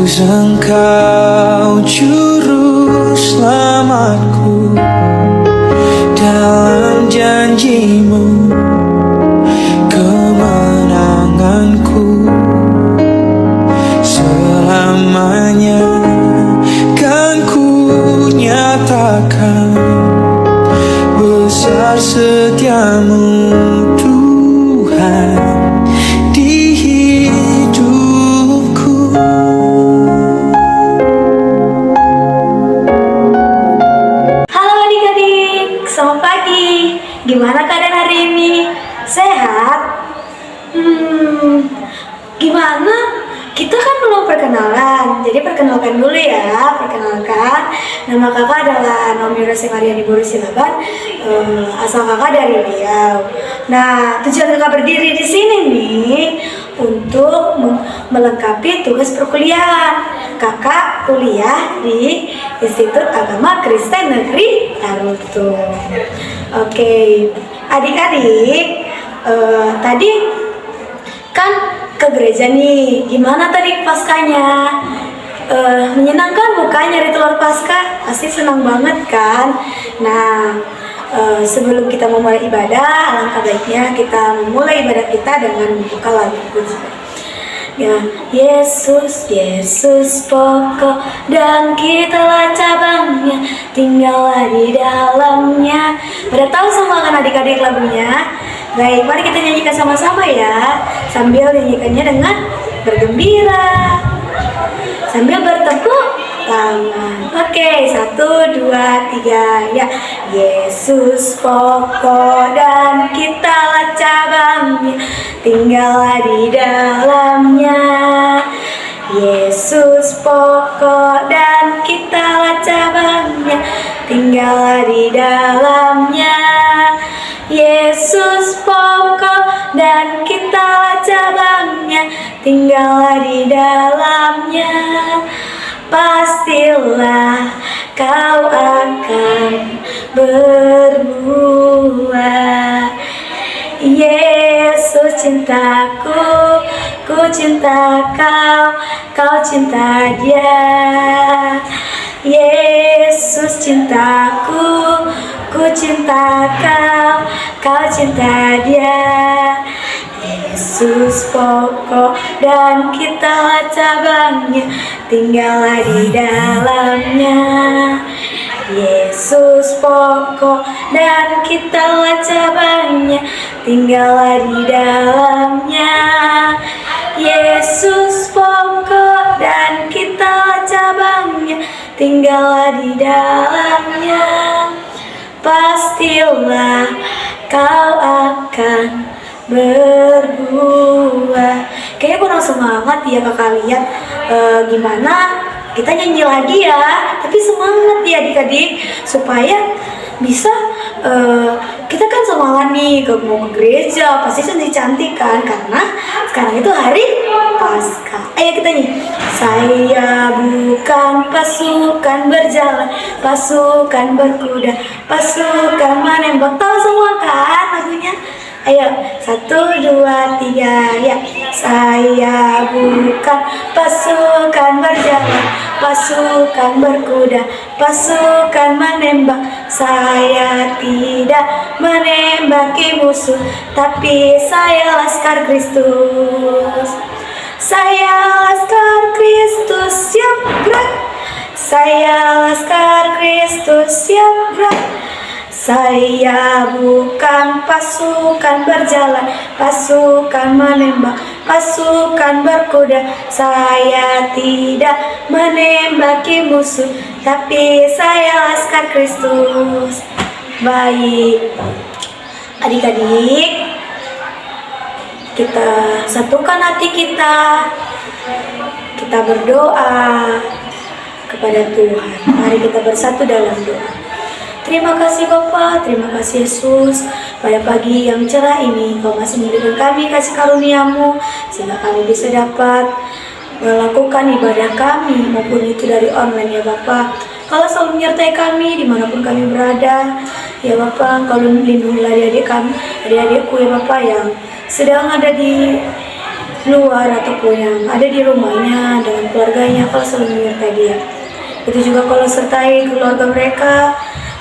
Engkau juru selamatku, dalam janjimu kemenanganku selamanya kan ku nyatakan besar setiamu Tuhan di hidupku. Halo adik-adik, selamat pagi. Gimana keadaan hari ini? Sehat? Gimana? Kita kan belum perkenalan, jadi perkenalkan dulu ya. Perkenalkan, nama kakak adalah Naomi Rosi Mariani Boru Silaban. Asal kakak dari Riau. Nah, tujuan kakak berdiri di sini nih untuk melengkapi tugas perkuliahan. Kakak kuliah di Institut Agama Kristen Negeri Tarutu. Oke, adik-adik, tadi kan ke gereja nih. Gimana tadi paskanya? Menyenangkan bukan nyari telur Paskah? Pasti senang banget kan? Nah, sebelum kita memulai ibadah, alangkah baiknya kita memulai ibadah kita dengan membuka lagu puji. Ya, Yesus, Yesus pokok dan kitalah cabangnya, tinggallah di dalamnya. Pada tahu semua kan adik-adik lagunya? Baik, mari kita nyanyikan sama-sama ya, sambil nyanyikannya dengan bergembira, sambil bertepuk tangan. Oke, 1, 2, 3, ya. Yesus pokok dan kitalah cabangnya, tinggallah di dalamnya. Yesus pokok dan kitalah cabangnya, tinggallah di dalamnya. Yesus pokok dan kitalah cabangnya, tinggallah di dalamnya. Pastilah kau akan berbuah. Yesus cintaku, ku cinta kau, kau cinta Dia. Yesus cintaku, ku cinta kau, kau cinta Dia. Yesus pokok dan kitalah cabangnya, tinggallah di dalamnya. Yesus pokok dan kitalah cabangnya, tinggallah di dalamnya. Yesus pokok dan kitalah cabangnya, tinggallah di dalamnya. Pastilah kau akan berbuah. Kayaknya kurang semangat ya kakak lihat. Gimana kita nyanyi lagi ya, tapi semangat ya adik-adik supaya bisa kita kan semangat nih mau ke gereja, pasti cantik kan, karena sekarang itu hari Paskah. Ayo kita nyanyi. Saya bukan pasukan berjalan, pasukan berkuda, pasukan menembak. Tahu semua kan lagunya? Ayo, 1, 2, 3, ya. Saya bukan pasukan berjalan, pasukan berkuda, pasukan menembak. Saya tidak menembaki musuh, tapi saya laskar Kristus. Saya laskar Kristus, siap gerak. Saya laskar Kristus, siap gerak. Saya bukan pasukan berjalan, pasukan menembak, pasukan berkuda. Saya tidak menembaki musuh, tapi saya laskar Kristus. Baik, adik-adik, kita satukan hati kita berdoa kepada Tuhan. Mari kita bersatu dalam doa. Terima kasih Bapa, terima kasih Yesus. Pada pagi yang cerah ini, Kau masih memberikan kami kasih karunia-Mu, sehingga kami bisa dapat melakukan ibadah kami, maupun itu dari online ya Bapa. Kau selalu menyertai kami dimanapun kami berada. Ya Bapa, Kau lindungilah adik-adik kami, adik-adikku ya Bapa, yang sedang ada di luar ataupun yang ada di rumahnya dengan keluarganya, kalau selalu menyertai dia. Itu juga kalau sertai keluarga mereka,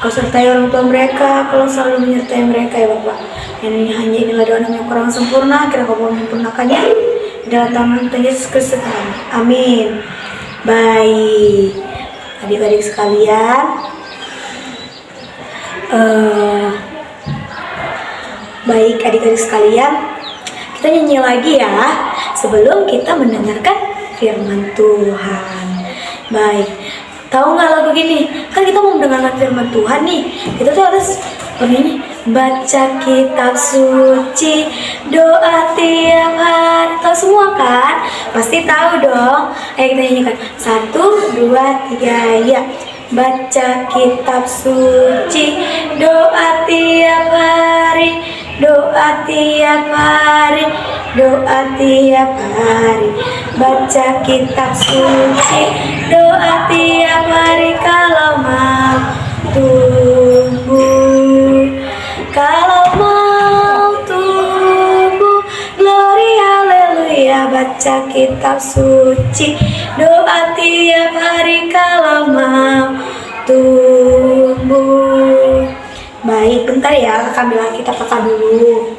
kalau sertai orang tua mereka, kalau selalu menyertai mereka ya Bapak. Yang hanya inilah doa yang kurang sempurna, kira kau menyempurnakannya dalam tangan Tuhan Yesus Kristus. Amin. Baik, adik-adik sekalian, kita nyanyi lagi ya sebelum kita mendengarkan firman Tuhan. Baik, tahu nggak lagu gini? Kan kita mau mendengarkan firman Tuhan nih, kita tuh harus bernyanyi, baca kitab suci, doa tiap hari. Tahu semua kan? Pasti tahu dong. Ayo kita nyanyikan, 1, 2, 3, ya. Baca kitab suci, doa tiap hari, doa tiap hari, doa tiap hari. Baca kitab suci, doa tiap hari, kalau mau tumbuh, kalau mau tumbuh. Glory haleluya. Baca kitab suci, doa tiap hari, kalau mau tumbuh. Baik, bentar ya, ambil Alkitab kakak dulu.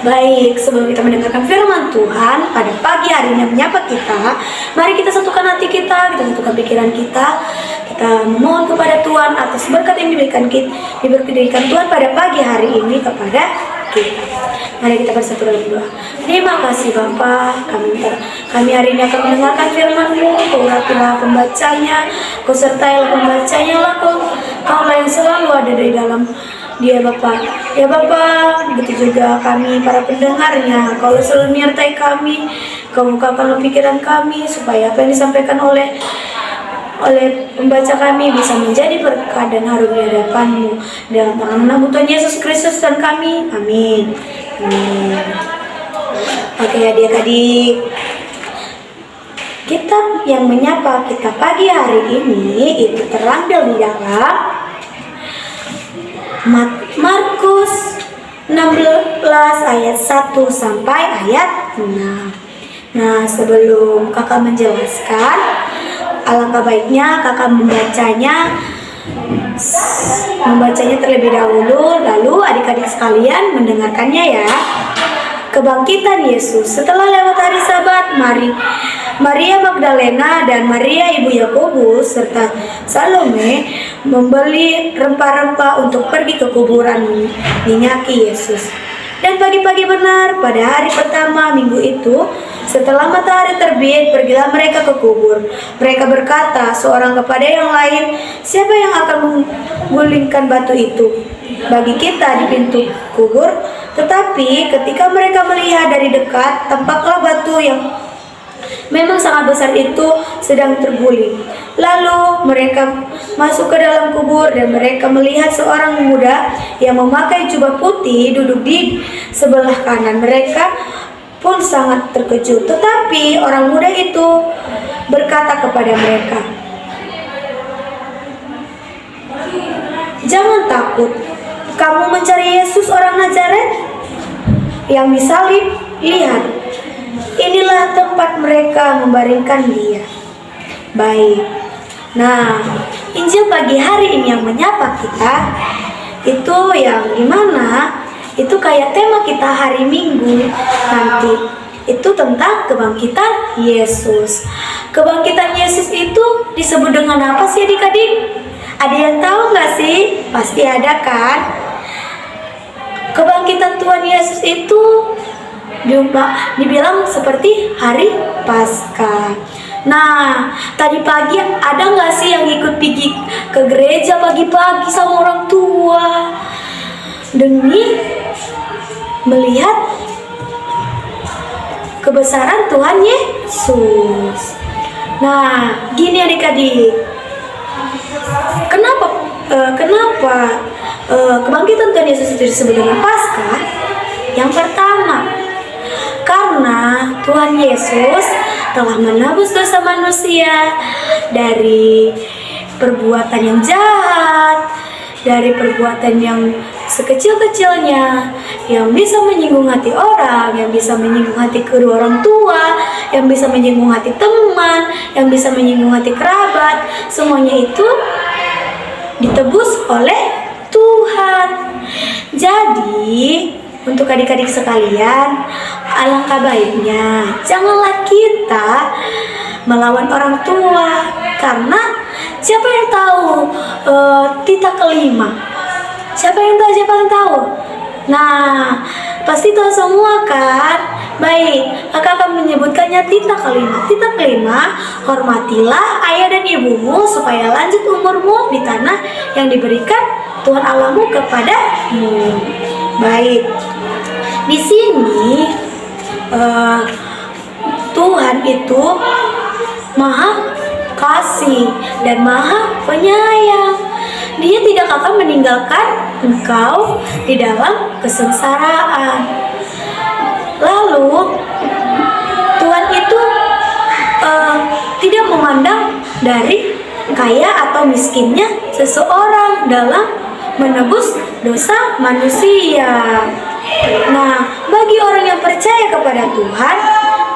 Baik, sebelum kita mendengarkan firman Tuhan pada pagi hari ini menyapa kita, mari kita satukan hati kita satukan pikiran kita memohon kepada Tuhan atas berkat yang diberikan Tuhan pada pagi hari ini kepada kita. Mari kita bersatu dalam doa. Terima kasih Bapa, kami hari ini akan mendengarkan firman-Mu. Kau urapilah pembacanya, Kau sertailah pembacanya, Kau yang selalu ada di dalam dia Bapak. Ya Bapak, begitu juga kami para pendengarnya, Kau selalu menyertai kami, Kau bukakanlah pikiran kami supaya apa yang disampaikan oleh pembaca kami bisa menjadi berkat dan harum di hadapan-Mu. Dalam nama Tuhan Yesus Kristus dan kami, amin. Oke adik-adik, kitab yang menyapa kita pagi hari ini itu terambil di dalam Markus 16 ayat 1 sampai ayat 6. Nah, sebelum kakak menjelaskan, alangkah baiknya kakak membacanya terlebih dahulu, lalu adik-adik sekalian mendengarkannya ya. Kebangkitan Yesus. Setelah lewat hari Sabat, Maria Magdalena dan Maria ibu Yakobus serta Salome membeli rempah-rempah untuk pergi ke kuburan minyaki Yesus. Dan pagi-pagi benar pada hari pertama minggu itu, setelah matahari terbit, pergilah mereka ke kubur. Mereka berkata seorang kepada yang lain, siapa yang akan menggulingkan batu itu bagi kita di pintu kubur? Tetapi ketika mereka melihat dari dekat, tampaklah batu yang memang sangat besar itu sedang terguling. Lalu mereka masuk ke dalam kubur dan mereka melihat seorang muda yang memakai jubah putih duduk di sebelah kanan. Mereka pun sangat terkejut. Tetapi orang muda itu berkata kepada mereka, jangan takut. Kamu mencari Yesus orang Nazaret yang disalib. Lihat, inilah tempat mereka membaringkan dia. Baik. Nah, Injil pagi hari ini yang menyapa kita itu yang dimana itu kayak tema kita hari Minggu nanti. Itu tentang kebangkitan Yesus. Kebangkitan Yesus itu disebut dengan apa sih adik-adik? Ada yang tahu nggak sih? Pasti ada kan? Kebangkitan Tuhan Yesus itu dibilang seperti hari Paskah. Nah, tadi pagi ada nggak sih yang ikut pergi ke gereja pagi-pagi sama orang tua demi melihat kebesaran Tuhan Yesus? Nah, gini adik-adik, kenapa kebangkitan Tuhan Yesus itu disebut dengan Paskah? Yang pertama, karena Tuhan Yesus telah menebus dosa manusia dari perbuatan yang jahat, dari perbuatan yang sekecil-kecilnya, yang bisa menyinggung hati orang, yang bisa menyinggung hati kedua orang tua, yang bisa menyinggung hati teman, yang bisa menyinggung hati kerabat. Semuanya itu ditebus oleh Tuhan. Jadi untuk adik-adik sekalian, alangkah baiknya janganlah kita melawan orang tua, karena siapa yang tahu tita kelima? Siapa yang tahu? Nah, pasti tahu semua kan? Baik, kakak akan menyebutkannya tita kelima. Tita kelima, hormatilah ayah dan ibumu supaya lanjut umurmu di tanah yang diberikan Tuhan Allahmu kepadamu. Baik, di sini Tuhan itu Maha Kasih dan Maha Penyayang. Dia tidak akan meninggalkan engkau di dalam kesengsaraan. Lalu Tuhan itu tidak memandang dari kaya atau miskinnya seseorang dalam menebus dosa manusia. Nah, bagi orang yang percaya kepada Tuhan,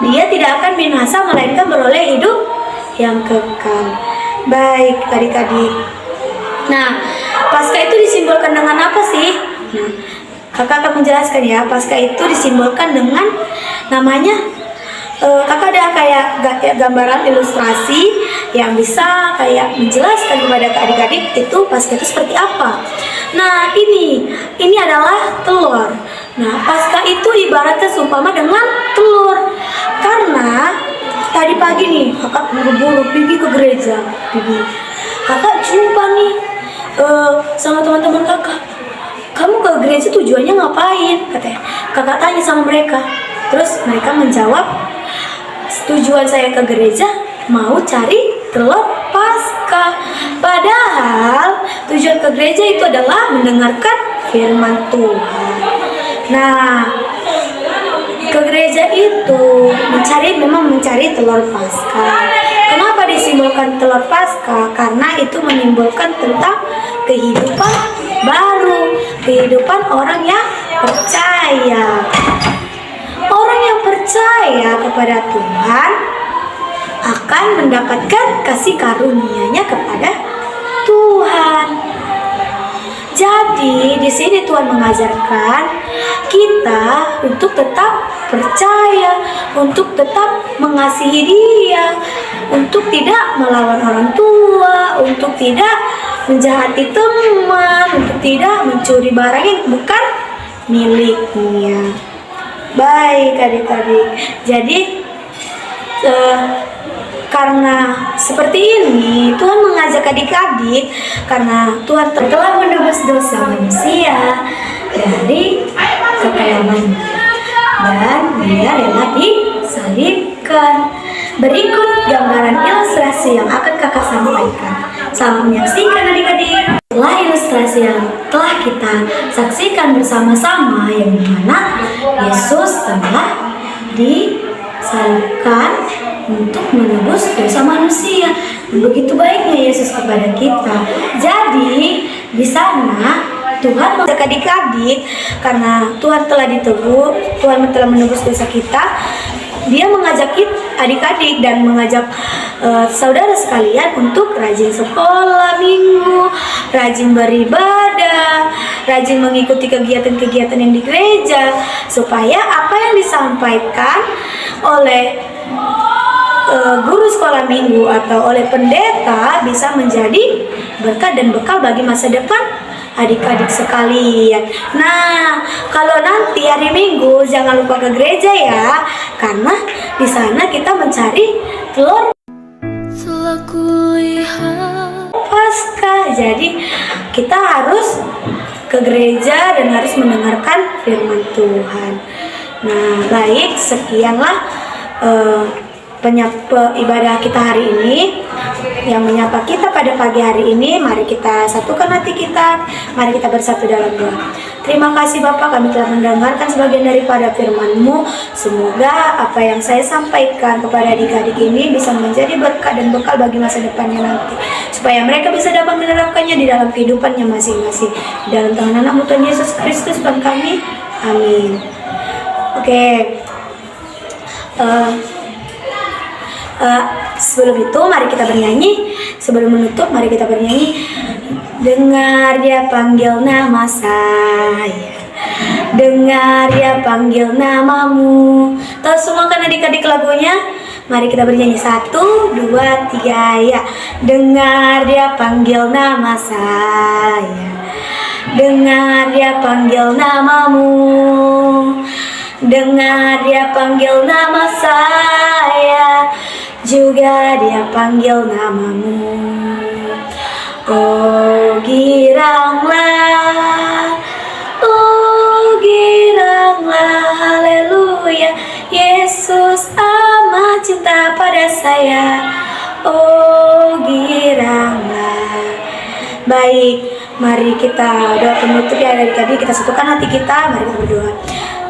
dia tidak akan binasa melainkan beroleh hidup yang kekal. Baik adik-adik. Nah, Paskah itu disimbolkan dengan apa sih? Nah, kakak akan menjelaskan ya. Paskah itu disimbolkan dengan namanya, kakak ada kayak gambaran ilustrasi yang bisa kayak menjelaskan kepada adik-adik itu Paskah itu seperti apa. Nah, ini adalah telur. Nah, Paskah itu ibaratnya seumpama dengan telur. Karena tadi pagi nih kakak buru-buru pergi ke gereja. Kakak jumpa nih sama teman-teman kakak. Kamu ke gereja tujuannya ngapain? Katanya. Kakak tanya sama mereka. Terus mereka menjawab, tujuan saya ke gereja mau cari telur Paskah. Padahal tujuan ke gereja itu adalah mendengarkan firman Tuhan. Nah, ke gereja itu memang mencari telur Paskah. Kenapa disimbolkan telur Paskah? Karena itu menimbulkan tentang kehidupan baru, kehidupan orang yang percaya. Orang yang percaya kepada Tuhan akan mendapatkan kasih karunia-Nya kepada Tuhan. Jadi di sini Tuhan mengajarkan kita untuk tetap percaya, untuk tetap mengasihi Dia, untuk tidak melawan orang tua, untuk tidak menjahati teman, untuk tidak mencuri barang yang bukan miliknya. Baik adik-adik, jadi karena seperti ini Tuhan mengajak adik-adik, karena Tuhan telah menebus dosa manusia dari kekelaman dan Dia rela disalibkan. Berikut gambaran ilustrasi yang akan kakak sampaikan. Selamat menyaksikan adik-adik. Setelah ilustrasi yang telah kita saksikan bersama-sama, yang dimana Yesus telah disalibkan untuk menebus dosa manusia. Begitu baiknya Yesus kepada kita. Jadi di sana Tuhan mengajak adik-adik, karena Tuhan telah ditebus, Tuhan telah menebus dosa kita. Dia mengajak adik-adik dan mengajak saudara sekalian untuk rajin sekolah minggu, rajin beribadah, rajin mengikuti kegiatan-kegiatan yang di gereja, supaya apa yang disampaikan oleh guru sekolah minggu atau oleh pendeta bisa menjadi berkat dan bekal bagi masa depan adik-adik sekalian. Nah, kalau nanti hari Minggu jangan lupa ke gereja ya, karena di sana kita mencari telur Paskah. Jadi kita harus ke gereja dan harus mendengarkan firman Tuhan. Nah, baik, sekianlah ibadah kita hari ini yang menyapa kita pada pagi hari ini. Mari kita satukan hati kita, mari kita bersatu dalam doa. Terima kasih Bapak, kami telah mendengarkan sebagian daripada firman-Mu. Semoga apa yang saya sampaikan kepada adik-adik ini bisa menjadi berkat dan bekal bagi masa depannya nanti, supaya mereka bisa dapat menerapkannya di dalam kehidupannya masing-masing. Di dalam tangan anak-Mu Tuhan Yesus Kristus Tuhan kami, Amin. Oke. Sebelum itu mari kita bernyanyi. Sebelum menutup mari kita bernyanyi. Dengar dia panggil nama saya, dengar dia panggil namamu. Tahu semua kan adik-adik lagunya? Mari kita bernyanyi 1, 2, 3 ya. Dengar dia panggil nama saya, dengar dia panggil namamu, dengar dia panggil nama saya, juga dia panggil namamu. Oh giranglah, haleluya, Yesus amat cinta pada saya. Oh giranglah. Baik, mari kita doa penutup ya adik-adik. Kita satukan hati kita, mari kita berdoa.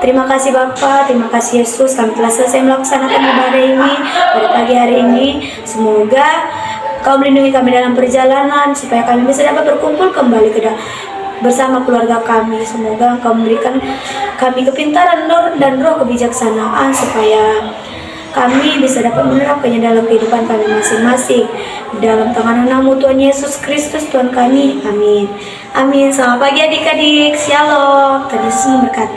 Terima kasih Bapa, terima kasih Yesus, kami telah selesai melaksanakan ibadah ini pada pagi hari ini. Semoga Kau melindungi kami dalam perjalanan, supaya kami bisa dapat berkumpul kembali bersama keluarga kami. Semoga Engkau memberikan kami kepintaran dan roh kebijaksanaan, supaya kami bisa dapat menerapkannya dalam kehidupan kami masing-masing. Dalam tangan nama Tuhan Yesus Kristus Tuhan kami, amin. Amin. Selamat pagi adik-adik, shalom, Tuhan Yesus memberkati.